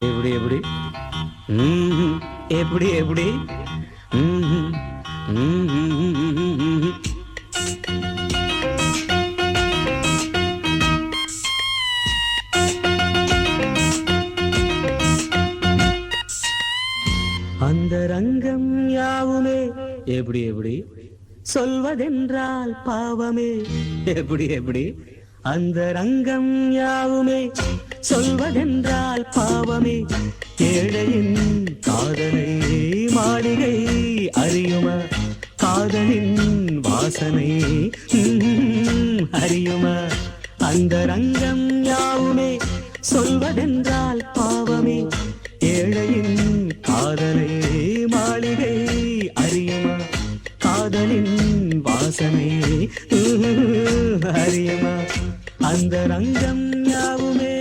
எப்படி எப்படி ம்ஹும். எப்படி எப்படி ம்ஹும். ம்ஹும். அந்த ரங்கம் யாவுமே எப்படி எப்படி சொல்வதென்றால் பாவமே எப்படி எப்படி அந்த ரங்கம் யாவுமே சொல்வதென்றால் பாவமே ஏழையின் காதலை மாளிகை அறியுமா காதலின் வாசனை அறியுமா அந்த ரங்கம் யாவுமே சொல்வதென்றால் பாவமே ஏழையின் காதலை மாளிகை அறியுமா காதலின் வாசனை அறியுமா அந்த ரங்கம் யாவுமே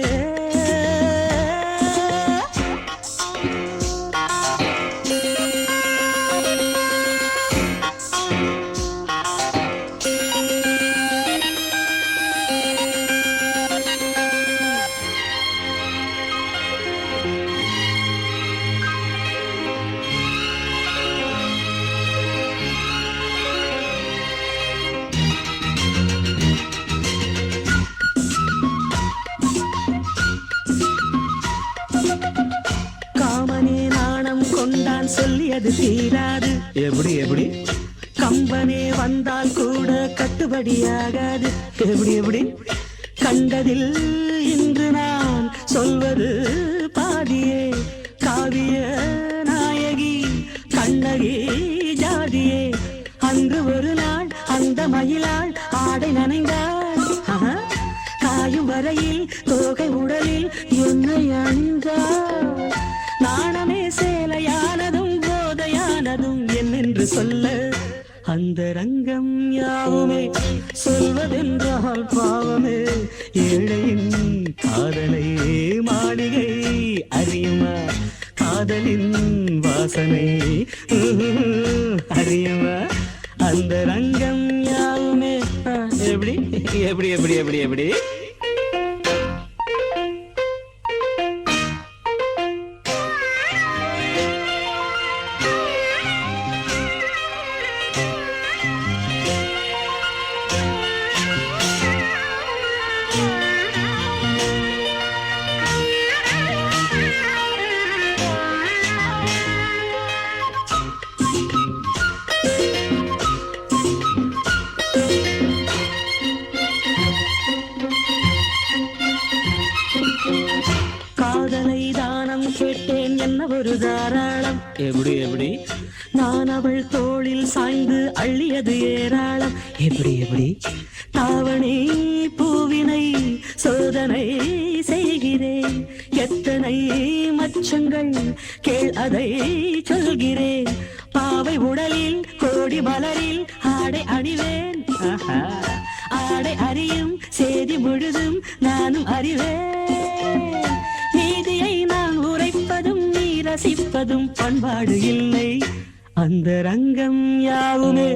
கொண்டான் சொல்லியது தீராது எப்படி எப்படி கம்பனே வந்தால் கூட கட்டுப்படியாகாது எப்படி எப்படி கண்டதில் இன்று நான் சொல்வது பாதியே காவிய நாயகி கண்ணகி ஜாதியே அன்று ஒரு நாள் அந்த மயிலாள் ஆடை நனைந்தாள் காயும் வரையில் தோகை உடலில் என்னை அணிந்தாள் நாணமே சேலையானதும் போதையானதும் என்னென்று சொல்ல அந்த ரங்கம் யாவுமே சொல்வதென்றால் பாவமே ஏழையின் காதலை மாளிகை அறியுமா காதலின் வாசனை அறியுமா அந்த ரங்கம் யாவுமே எப்படி எப்படி எப்படி எப்படி எப்படி காதலை தானம் கேட்டேன் என்ன ஒரு தாராளம் எப்படி எப்படி நான் அவள் தோளில் சாய்ந்து அள்ளியது ஏராளம் எப்படி எப்படி தாவணி பூவினை சோதனை செய்கிறேன் எத்தனை மச்சங்கள் கேள் அதை சொல்கிறேன் பாவை உடலில் கோடி மலரில் ஆடை அணிவேன் ஆடை அறியும் செய்தி முழுதும் நானும் அறிவேன் நீதியை நான் உரைப்பதும் நீ ரசிப்பதும் பண்பாடு இல்லை அந்த ரங்கம் யாவுமே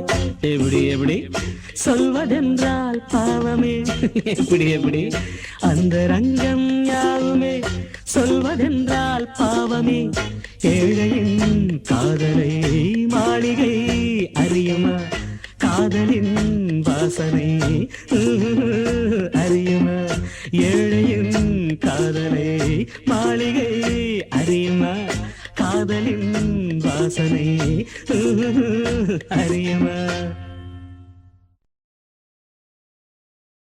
எப்படி எப்படி சொல்வதென்றால் பாவமே எப்படி எப்படி அந்த ரங்கம் யாவுமே சொல்வதென்றால் பாவமே ஏழையின் காதலை மாளிகை அறியுமா காதலின் வாசனை அறியுமா ஏழையின் காதலை மாளிகை அறியுமா காதலின் வாசனை அறியுமா